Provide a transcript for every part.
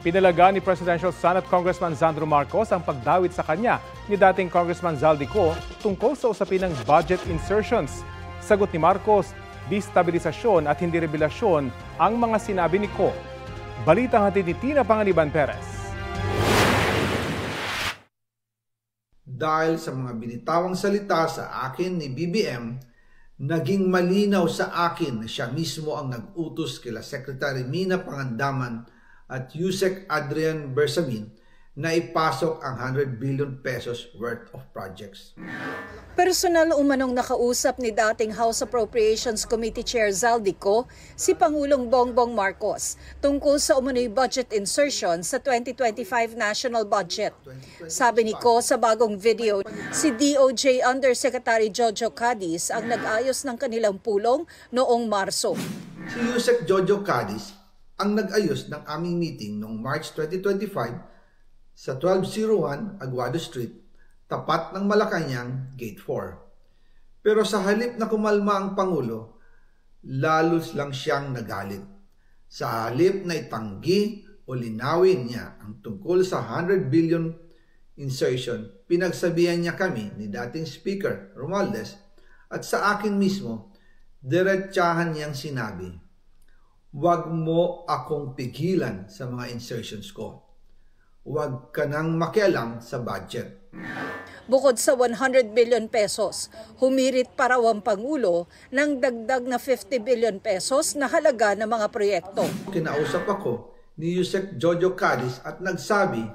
Pinalaga ni Presidential Son at Congressman Sandro Marcos ang pagdawit sa kanya ni dating Congressman Zaldico tungkol sa usapin ng budget insertions. Sagot ni Marcos, destabilisasyon at hindi revelasyon ang mga sinabi ni Ko. Balitang hatid ni Tina Panganiban Perez. Dahil sa mga binitawang salita sa akin ni BBM, naging malinaw sa akin na siya mismo ang nag-utos kila Secretary Mina Pangandaman at Yusek Adrian Bersamin na ipasok ang 100 billion pesos worth of projects. Personal umanong nakausap ni dating House Appropriations Committee Chair Zaldico si Pangulong Bongbong Marcos tungkol sa umano'y budget insertion sa 2025 national budget. Sabi ni Ko sa bagong video, si DOJ Undersecretary Jojo Cadiz ang nag-ayos ng kanilang pulong noong Marso. Si Yusek Jojo Cadiz ang nag-ayos ng aming meeting noong March 2025 sa 1201 Aguado Street, tapat ng Malacanang, Gate 4. Pero sa halip na kumalma ang Pangulo, lalos lang siyang nagalit. Sa halip na itanggi o linawin niya ang tungkol sa 100 billion insertion, pinagsabihan niya kami ni dating Speaker Romualdez at sa akin mismo, diretsahan niyang sinabi, "Huwag mo akong pigilan sa mga insertions ko. Huwag ka nang makialam sa budget." Bukod sa 100 billion pesos, humirit pa raw ang Pangulo ng dagdag na 50 billion pesos na halaga ng mga proyekto. Kinausap ako ni Yusek Jojo Cadiz at nagsabi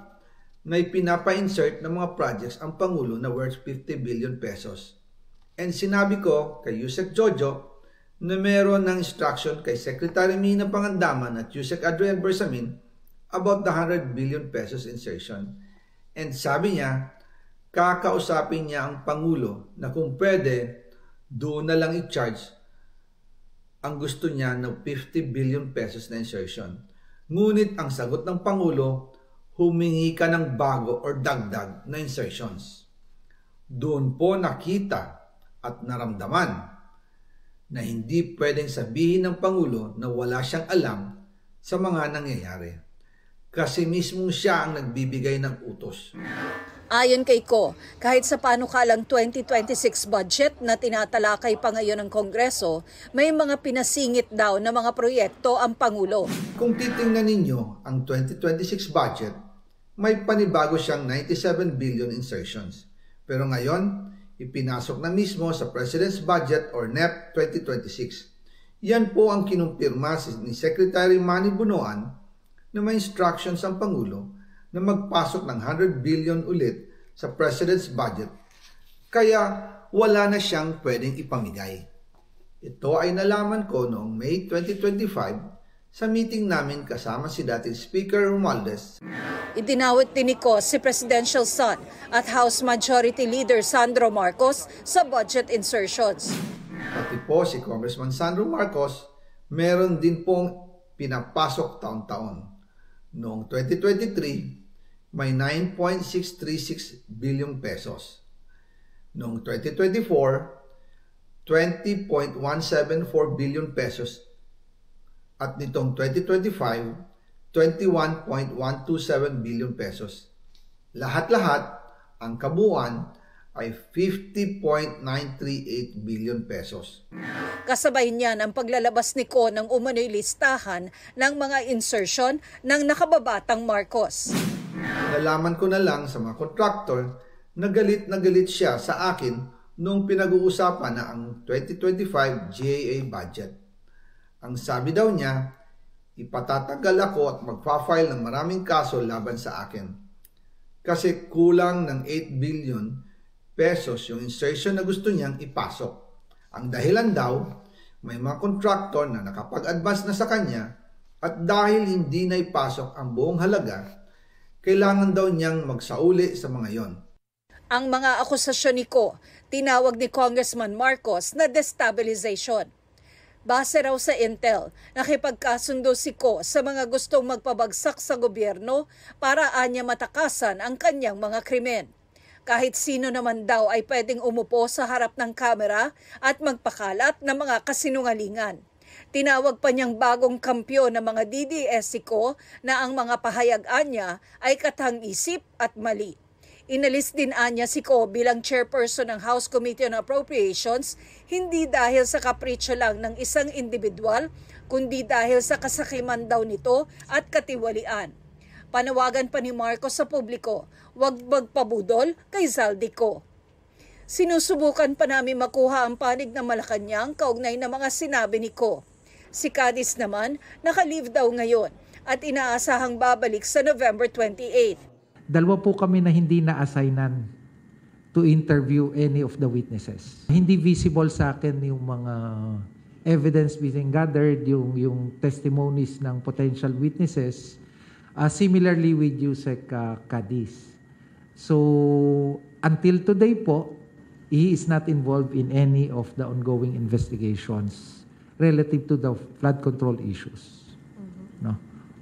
na ipinapa-insert ng mga projects ang Pangulo na worth 50 billion pesos. And sinabi ko kay Yusek Jojo na meron ng instruction kay Secretary Mina Pangandaman at Yusek Adrian Bersamin about the 100 billion pesos insertion. And sabi niya, kakausapin niya ang Pangulo na kung pwede, doon na lang i-charge ang gusto niya ng 50 billion pesos na insertion. Ngunit ang sagot ng Pangulo, humingi ka ng bago or dagdag na insertions. Doon po nakita at naramdaman na hindi pwedeng sabihin ng Pangulo na wala siyang alam sa mga nangyayari. Kasi mismo siya ang nagbibigay ng utos. Ayon kay Ko, kahit sa panukalang 2026 budget na tinatalakay pa ngayon ng Kongreso, may mga pinasingit daw na mga proyekto ang Pangulo. Kung titingnan ninyo ang 2026 budget, may panibago siyang 97 billion insertions. Pero ngayon, ipinasok na mismo sa President's Budget or NEP 2026. Yan po ang kinumpirma ni Secretary Manny Bunoan na may instructions ang Pangulo na magpasok ng 100 billion ulit sa President's Budget, kaya wala na siyang pwedeng ipamigay. Ito ay nalaman ko noong May 2025 sa meeting namin kasama si dating Speaker Romualdez. Idinawit din ni Ko si Presidential Son at House Majority Leader Sandro Marcos sa budget insertions. Pati po si Congressman Sandro Marcos, meron din pong pinapasok taon-taon. Noong 2023, may 9.636 billion pesos. Noong 2024, 20.174 billion pesos. At nitong 2025, 21.127 billion pesos. Lahat-lahat, ang kabuuan ay 50.938 billion pesos. Kasabay niyan ang paglalabas ni Ko ng umano'y listahan ng mga insertion ng nakababatang Marcos. Nalaman ko na lang sa mga contractor na galit siya sa akin nung pinag-uusapan na ang 2025 GAA budget. Ang sabi daw niya, ipatatagal ako at magpa-file ng maraming kaso laban sa akin. Kasi kulang ng 8 billion pesos yung insertion na gusto niyang ipasok. Ang dahilan daw, may mga contractor na nakapag-advance na sa kanya at dahil hindi na ipasok ang buong halaga, kailangan daw niyang magsauli sa mga yon. Ang mga akusasyon ni Ko, tinawag ni Congressman Marcos na destabilization. Base raw sa intel, nakipagkasundo si Ko sa mga gustong magpabagsak sa gobyerno para anya matakasan ang kanyang mga krimen. Kahit sino naman daw ay pwedeng umupo sa harap ng kamera at magpakalat ng mga kasinungalingan. Tinawag pa niyang bagong kampyon ng mga DDS ko na ang mga pahayag-an niya ay katang-isip at mali. Inalis din anya si Ko bilang chairperson ng House Committee on Appropriations hindi dahil sa kapritsyo lang ng isang individual, kundi dahil sa kasakiman daw nito at katiwalian. Panawagan pa ni Marcos sa publiko, huwag magpabudol kay Zaldico. Sinusubukan pa namin makuha ang panig ng Malacanang kaugnay ng mga sinabi ni Ko. Si Cadiz naman naka-leave daw ngayon at inaasahang babalik sa November 28. Dalawa po kami na hindi na-assignan to interview any of the witnesses. Hindi visible sa akin yung mga evidence being gathered, yung testimonies ng potential witnesses. Similarly with Yusek Cadiz. So, until today po, he is not involved in any of the ongoing investigations relative to the flood control issues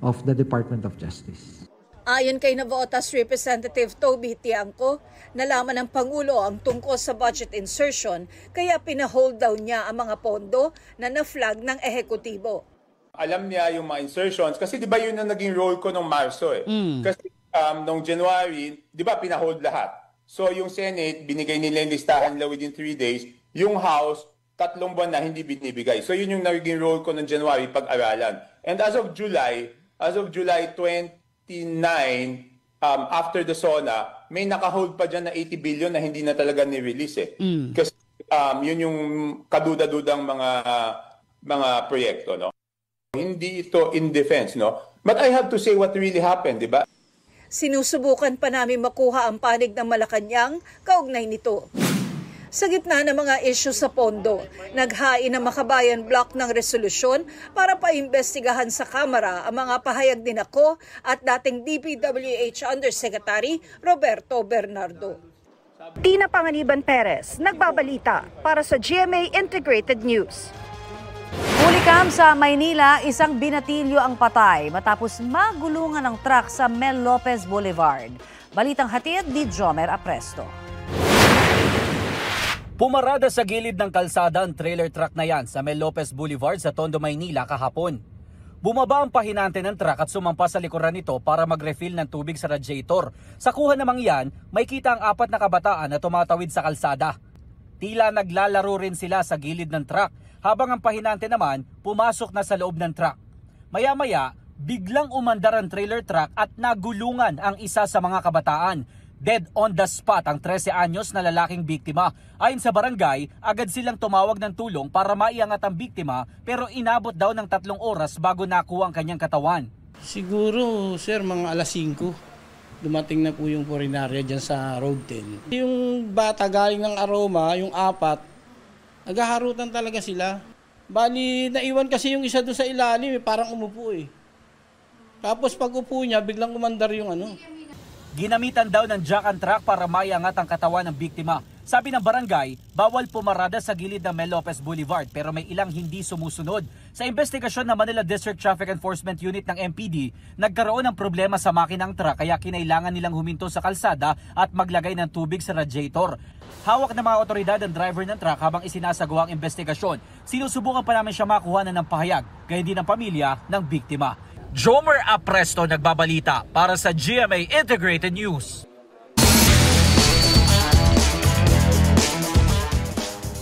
of the Department of Justice. Ayon kay Navotas Representative Toby Tiangco, nalaman ng Pangulo ang tungkol sa budget insertion kaya pinahold daw niya ang mga pondo na na-flag ng ehekutibo. Alam niya yung mga insertions kasi di ba yun ang naging role ko nung Marso eh. Kasi nung January, di ba pinahold lahat. So yung Senate, binigay nila yung listahan nila within 3 days. Yung House, 3 buwan na hindi binibigay. So yun yung naging role ko nung January pag-aralan. And as of July 29, after the SONA, may nakahold pa dyan na 80 billion na hindi na talaga ni-release eh. Kasi yun yung kaduda-dudang mga proyekto, no? Hindi ito in defense, no? But I have to say what really happened, di ba? Sinusubukan pa namin makuha ang panig ng Malacanang kaugnay nito. Sa gitna ng mga isyu sa pondo, naghain ang Makabayan Block ng resolusyon para paimbestigahan sa Kamara ang mga pahayag din ako at dating DPWH Undersecretary Roberto Bernardo. Tina Panganiban Perez, nagbabalita para sa GMA Integrated News. Hulikam sa Maynila, isang binatilyo ang patay matapos magulungan ng truck sa Mel Lopez Boulevard. Balitang hatid ni Jomer Apresto. Pumarada sa gilid ng kalsada ang trailer truck na yan sa Mel Lopez Boulevard sa Tondo, Maynila kahapon. Bumaba ang pahinante ng truck at sumampa sa likuran nito para mag-refill ng tubig sa radiator. Sa kuha namang yan, may kita ang 4 na kabataan na tumatawid sa kalsada. Tila naglalaro rin sila sa gilid ng truck habang ang pahinante naman pumasok na sa loob ng truck. Maya-maya, biglang umandar ang trailer truck at nagulungan ang isa sa mga kabataan. Dead on the spot ang 13 anyos na lalaking biktima. Ayon sa barangay, agad silang tumawag ng tulong para maiangat ang biktima pero inabot daw ng 3 oras bago nakuha ang kanyang katawan. Siguro, sir, mga alas 5. Dumating na po yung purinarya dyan sa Road 10. Yung bata galing ng Aroma, yung 4, naghaharutan talaga sila. Bali, naiwan kasi yung isa doon sa ilalim, parang umupo eh. Tapos pag upo niya, biglang umandar yung Ginamitan daw ng jack and truck para maiangat ang katawan ng biktima. Sabi ng barangay, bawal pumarada sa gilid ng Mel Lopez Boulevard pero may ilang hindi sumusunod. Sa investigasyon ng Manila District Traffic Enforcement Unit ng MPD, nagkaroon ng problema sa makinang truck kaya kinailangan nilang huminto sa kalsada at maglagay ng tubig sa radiator. Hawak ng mga otoridad ang driver ng truck habang isinasagawa ang investigasyon. Sinusubukan pa namin siya makuha ng pahayag, gayon din ng pamilya ng biktima. Jomer Apresto nagbabalita para sa GMA Integrated News.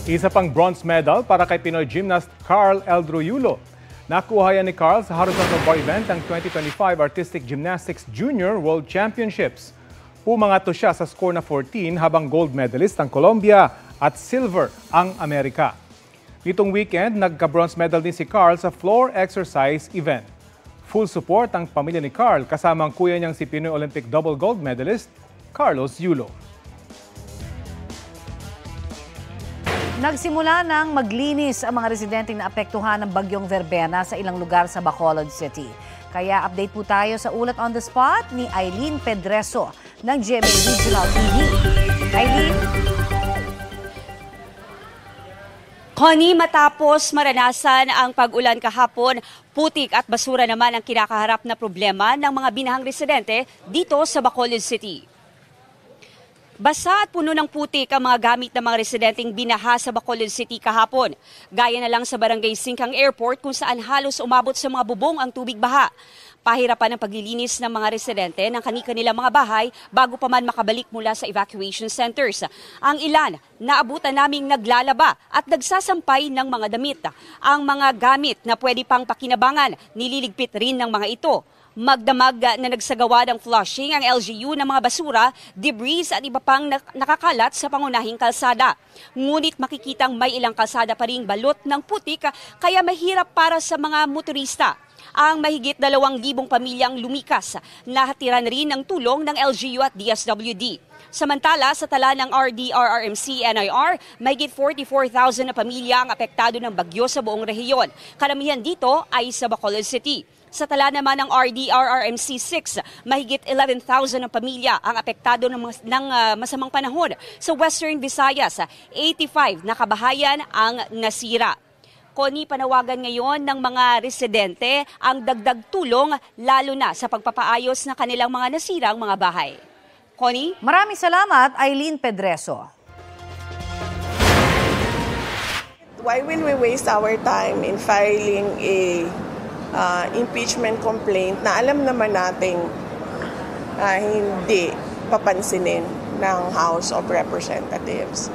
Isa pang bronze medal para kay Pinoy gymnast Carl Eldroyulo. Nakuha yan ni Carl sa horizontal bar event ng 2025 Artistic Gymnastics Junior World Championships. Pumangato siya sa score na 14 habang gold medalist ang Colombia at silver ang Amerika. Nitong weekend, nagka-bronze medal din si Carl sa floor exercise event. Full support ang pamilya ni Carl kasama ang kuya niyang si Pinoy Olympic double gold medalist Carlos Yulo. Nagsimula nang maglinis ang mga residenteng naapektuhan ng bagyong Verbena sa ilang lugar sa Bacolod City. Kaya update po tayo sa ulat on the spot ni Eileen Pedreso ng GMA Regional TV. Eileen? Connie, matapos maranasan ang pag-ulan kahapon, putik at basura naman ang kinakaharap na problema ng mga binahang residente dito sa Bacolod City. Basa at puno ng putik ang mga gamit ng mga residenteng binaha sa Bacolod City kahapon. Gaya na lang sa Barangay Singkang Airport kung saan halos umabot sa mga bubong ang tubig baha. Pahirapan ang paglilinis ng mga residente ng kani-kanilang mga bahay bago pa man makabalik mula sa evacuation centers. Ang ilan, naabutan naming naglalaba at nagsasampay ng mga damit. Ang mga gamit na pwede pang pakinabangan, nililigpit rin ng mga ito. Magdamag na nagsagawa ng flushing ang LGU ng mga basura, debris at iba pang nakakalat sa pangunahing kalsada. Ngunit makikitang may ilang kalsada pa ring balot ng putik kaya mahirap para sa mga motorista. Ang mahigit 2,000 pamilyang lumikas, nahatiran rin ng tulong ng LGU at DSWD. Samantala, sa tala ng RDRRMC-NIR, mahigit 44,000 na pamilya ang apektado ng bagyo sa buong rehiyon. Karamihan dito ay sa Bacolod City. Sa tala naman ng RDRRMC6, mahigit 11,000 na pamilya ang apektado ng masamang panahon. Sa Western Visayas, 85 na kabahayan ang nasira. Connie, panawagan ngayon ng mga residente ang dagdag tulong lalo na sa pagpapaayos ng kanilang mga nasirang mga bahay. Connie? Maraming salamat, Eileen Pedreso. Why will we waste our time in filing a impeachment complaint na alam naman nating hindi papansinin ng House of Representatives?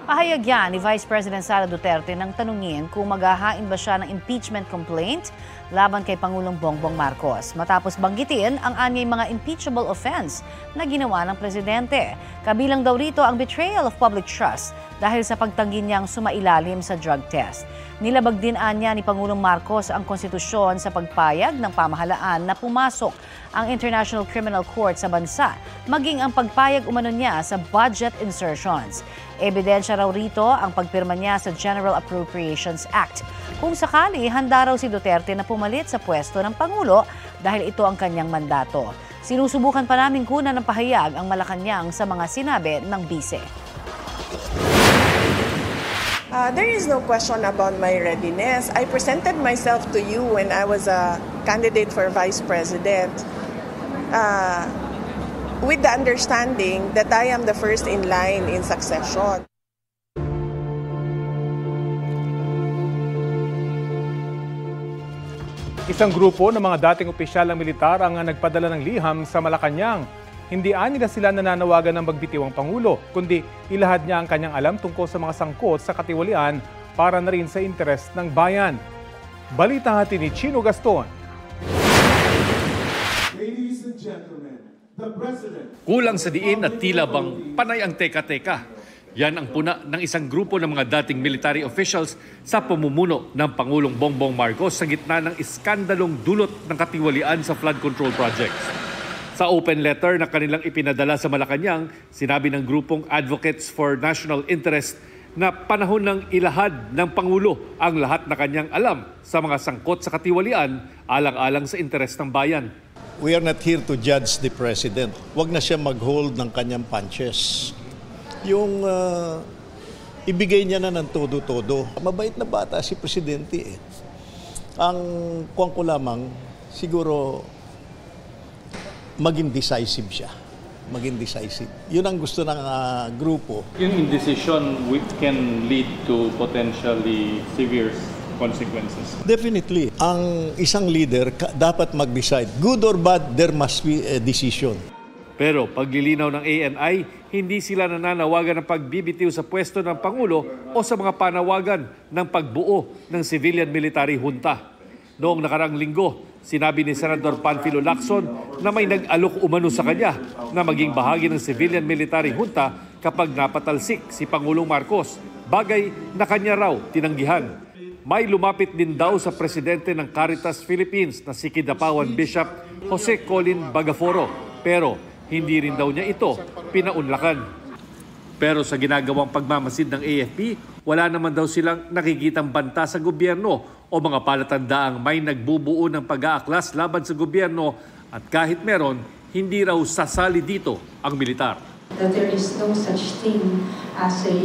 Pahayag yan ni Vice President Sara Duterte nang tanungin kung maghahain ba siya ng impeachment complaint laban kay Pangulong Bongbong Marcos. Matapos banggitin ang anyay mga impeachable offense na ginawa ng presidente. Kabilang daw rito ang betrayal of public trust dahil sa pagtanggi niyang sumailalim sa drug test. Nilabag din anya ni Pangulong Marcos ang konstitusyon sa pagpayag ng pamahalaan na pumasok ang International Criminal Court sa bansa, maging ang pagpayag umano niya sa budget insertions. Ebidensya raw rito ang pagpirma niya sa General Appropriations Act. Kung sakali, handa raw si Duterte na pumalit sa pwesto ng Pangulo dahil ito ang kanyang mandato. Sinusubukan pa namin kunan ng pahayag ang Malacanang sa mga sinabi ng bise. There is no question about my readiness. I presented myself to you when I was a candidate for Vice President with the understanding that I am the first in line in succession. Isang grupo ng mga dating opisyal ng militar ang nagpadala ng liham sa Malacanang. Hindi nila sila nananawagan ng magbitiw ang Pangulo, kundi ilahad niya ang kanyang alam tungkol sa mga sangkot sa katiwalian para na rin sa interes ng bayan. Balita hati ni Chino Gaston. Ladies and gentlemen, the President. Kulang sa diin at tila bang panay ang teka-teka. Yan ang puna ng isang grupo ng mga dating military officials sa pamumuno ng Pangulong Bongbong Marcos sa gitna ng iskandalong dulot ng katiwalian sa flood control projects. Sa open letter na kanilang ipinadala sa Malacanang, sinabi ng grupong Advocates for National Interest na panahon ng ilahad ng Pangulo ang lahat na kanyang alam sa mga sangkot sa katiwalian alang-alang sa interes ng bayan. We are not here to judge the President. Huwag na siya mag-hold ng kanyang punches. Yung ibigay niya na ng todo-todo. Mabait na bata si Presidente. Ang kuwang ko lamang, siguro maging decisive siya. Maging decisive. Yun ang gusto ng grupo. Yung indecision can lead to potentially severe consequences. Definitely. Ang isang leader dapat mag-decide. Good or bad, there must be a decision. Pero paglilinaw ng ANI, hindi sila nananawagan ng pagbibitiw sa pwesto ng Pangulo o sa mga panawagan ng pagbuo ng civilian-military junta. Noong nakarang linggo, sinabi ni Senador Panfilo Lacson na may nag-alok umano sa kanya na maging bahagi ng civilian-military junta kapag napatalsik si Pangulong Marcos, bagay na kanya raw tinanggihan. May lumapit din daw sa presidente ng Caritas Philippines na si Kidapawan Bishop Jose Colin Bagaforo, pero hindi rin daw niya ito pinaunlakan. Pero sa ginagawang pagmamasid ng AFP, wala naman daw silang nakikitang banta sa gobyerno o mga palatandaang may nagbubuo ng pag-aaklas laban sa gobyerno at kahit meron, hindi raw sasali dito ang militar. That there is no such thing as a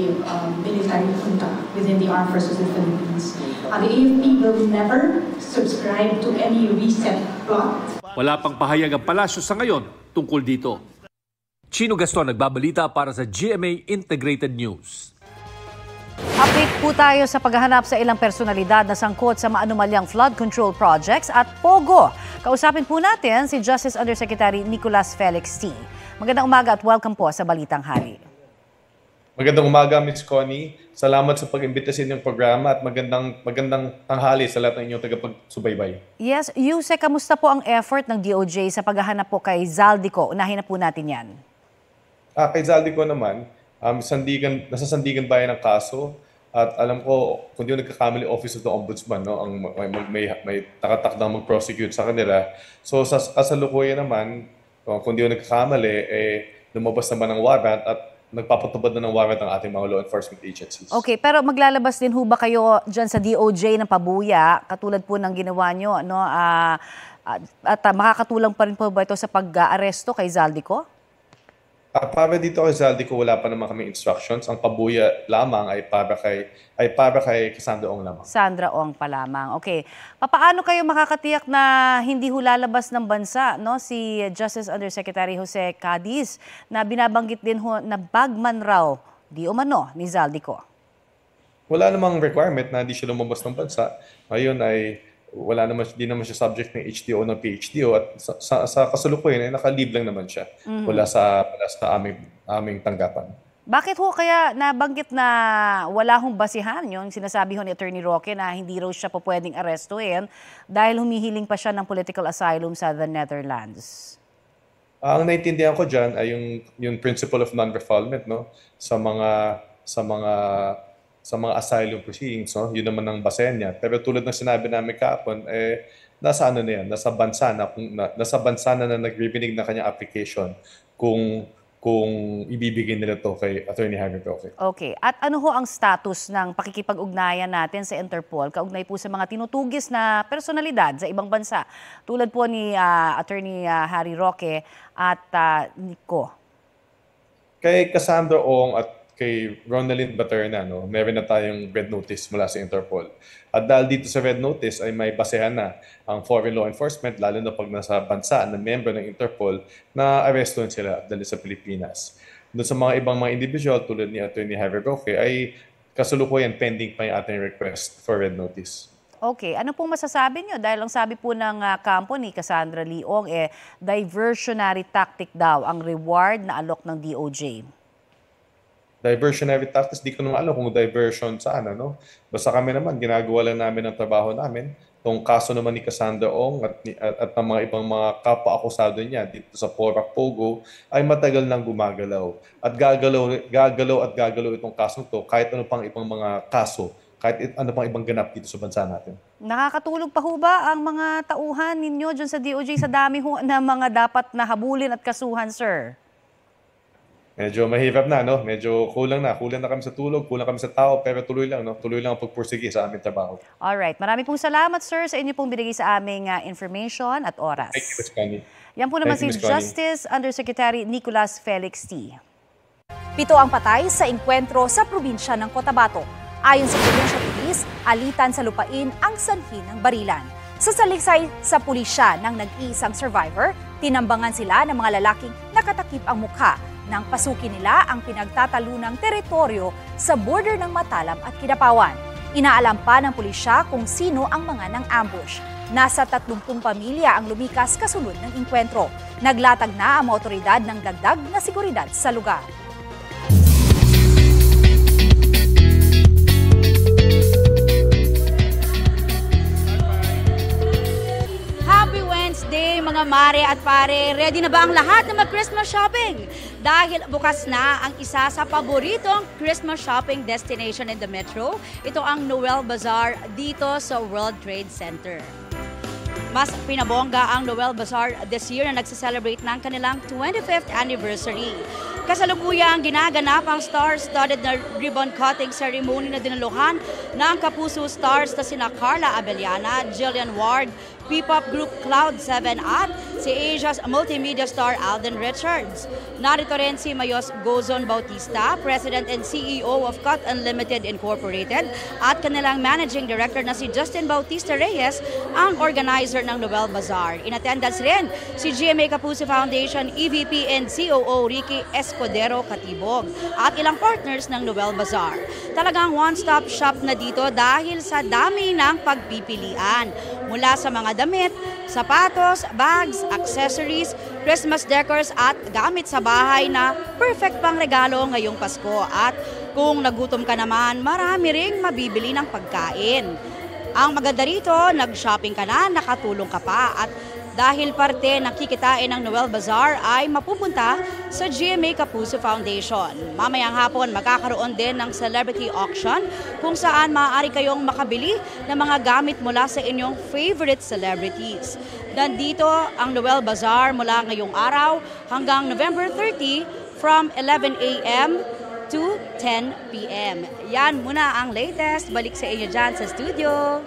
military junta within the Armed Forces of the Philippines. The AFP will never subscribe to any reset plot. Wala pang pahayag ang palasyo sa ngayon tungkol dito. Chino Gaston nagbabalita para sa GMA Integrated News. Update po tayo sa paghahanap sa ilang personalidad na sangkot sa maanumalyang flood control projects at POGO. Kausapin po natin si Justice Undersecretary Nicolas Felix T. Magandang umaga at welcome po sa Balitang Hali. Magandang umaga, Ms. Connie. Salamat sa pag-imbita sa inyong programa at magandang tanghali sa lahat ng inyong tagapagsubaybay. Yes, Yusek, kamusta po ang effort ng DOJ sa paghahanap po kay Zaldico? Unahin na po natin yan. Kay Zaldico naman, nasa Sandigan Bayan ang kaso at alam ko, kung di ko nagkakamali, Office of the Ombudsman, no, ang may takatakdang mag-prosecute sa kanila. So sa kasalukuyan naman, kung di ko nagkakamali, lumabas naman ng warrant at nagpapatubad na ng warrant ang ating mga law enforcement agencies. Okay, pero maglalabas din ho ba kayo dyan sa DOJ ng pabuya, katulad po ng ginawa nyo, no? At makakatulang pa rin po ba ito sa pag-aresto kay Zaldico? Para dito kay Zaldico, wala pa naman kami instructions. Ang pabuya lamang ay para kay Cassandra Ong lamang. Sandra Ong pa lamang. Okay. Paano kayo makakatiyak na hindi ho lalabas ng bansa, no, si Justice Undersecretary Jose Cadiz na binabanggit din ho na bagman raw di umano ni Zaldico? Wala namang requirement na hindi siya lumabas ng bansa. Ngayon ay di naman siya subject ng HDO ng PHDO at sa kasalukuyan ay nakalib lang naman siya. Wala sa aming tanggapan. Bakit ho kaya nabanggit na wala hong basihan yung sinasabi ho ni Attorney Roque na hindi raw siya po pwedeng arestuhin dahil humihiling pa siya ng political asylum sa the Netherlands? Ang naintindihan ko dyan ay yung principle of non-refoulement, no? Sa mga asylum proceedings, no? Yun naman ang basehan niya. Pero tulad ng sinabi namin kahapon, nasa ano na yan, nasa bansa na nagribinig na kanyang application kung ibibigay nila to kay Attorney Harry Roque. Okay. At ano ho ang status ng pakikipag-ugnayan natin sa Interpol kaugnay po sa mga tinutugis na personalidad sa ibang bansa tulad po ni Attorney Harry Roque at Nico? Kay Cassandra Ong at kay Ronaldin Baterna, no, meron na tayong red notice mula sa Interpol. At dahil dito sa red notice ay may basehan na ang foreign law enforcement, lalo na pag nasa bansa na member ng Interpol, na arrestuhin sila dahil sa Pilipinas. Doon sa mga ibang mga individual tulad ni Attorney Harry Roque ay kasalukuyan pending pa yung ating request for red notice. Okay. Ano pong masasabi nyo? Dahil ang sabi po ng kampo ni Cassandra Leong, diversionary tactic daw ang reward na alok ng DOJ. Diversionary tactics, di ko naman alam kung diversion saan, no? Basta kami naman, ginagawa lang namin ang trabaho namin. Itong kaso naman ni Cassandra Ong at ng mga ibang mga kapwa-akusado niya dito sa Porac Pogo ay matagal nang gumagalaw. At gagalaw itong kaso to kahit ano pang ibang mga kaso, kahit ano pang ibang ganap dito sa bansa natin. Nakakatulog pa ho ba ang mga tauhan ninyo dyan sa DOJ sa dami ho na mga dapat nahabulin at kasuhan, sir? Medyo mahirap na, no? Medyo kulang na kami sa tulog, kulang kami sa tao, pero tuloy lang, no? Tuloy lang ang pagpursige sa aming trabaho. Alright, marami pong salamat, sir, sa inyo pong binigay sa aming information at oras. Thank you, Ms. Connie. Yan po naman si Justice Undersecretary Nicolas Felix T. 7 ang patay sa engkwentro sa probinsya ng Cotabato. Ayon sa Provincial Police, alitan sa lupain ang sanhi ng barilan. Sa saliksay sa pulisya ng nag-iisang survivor, tinambangan sila ng mga lalaking nakatakip ang mukha nang pasukin nila ang pinagtatalunang teritoryo sa border ng Matalam at Kidapawan. Inaalam pa ng pulisya kung sino ang mga nang-ambush. Nasa 30 pamilya ang lumikas kasunod ng engkwentro. Naglatag na ang mga otoridad ng dagdag na seguridad sa lugar. Wednesday, mga mare at pare, ready na ba ang lahat na mag-Christmas shopping? Dahil bukas na ang isa sa paboritong Christmas shopping destination in the metro, ito ang Noel Bazaar dito sa World Trade Center. Mas pinabongga ang Noel Bazaar this year na nagse-celebrate ng kanilang 25th anniversary. Kasalukuyang ginaganap ang star-studded na ribbon cutting ceremony na dinaluhan ng Kapuso stars na sina Carla Abellana, Jillian Ward, P-pop group Cloud7 at si Asia's multimedia star Alden Richards. Narito rin si Mayos Gozon Bautista, President and CEO of Cut Unlimited Incorporated, at kanilang Managing Director na si Justin Bautista Reyes, ang organizer ng Noel Bazaar. In attendance rin si GMA Kapuso Foundation EVP and COO Ricky Escudero Katibog at ilang partners ng Noel Bazaar. Talagang one-stop shop na dito dahil sa dami ng pagpipilian. Mula sa mga damit, sapatos, bags, accessories, Christmas decors at gamit sa bahay na perfect pang regalo ngayong Pasko. At kung nagutom ka naman, marami ring mabibili ng pagkain. Ang maganda rito, nag-shopping ka na, nakatulong ka pa. At dahil parte ng kikitain ng Noel Bazaar ay mapupunta sa GMA Kapuso Foundation. Mamayang hapon, magkakaroon din ng celebrity auction kung saan maaari kayong makabili ng mga gamit mula sa inyong favorite celebrities. Nandito ang Noel Bazaar mula ngayong araw hanggang November 30 from 11 a.m. to 10 p.m. Yan muna ang latest. Balik sa inyo dyan sa studio.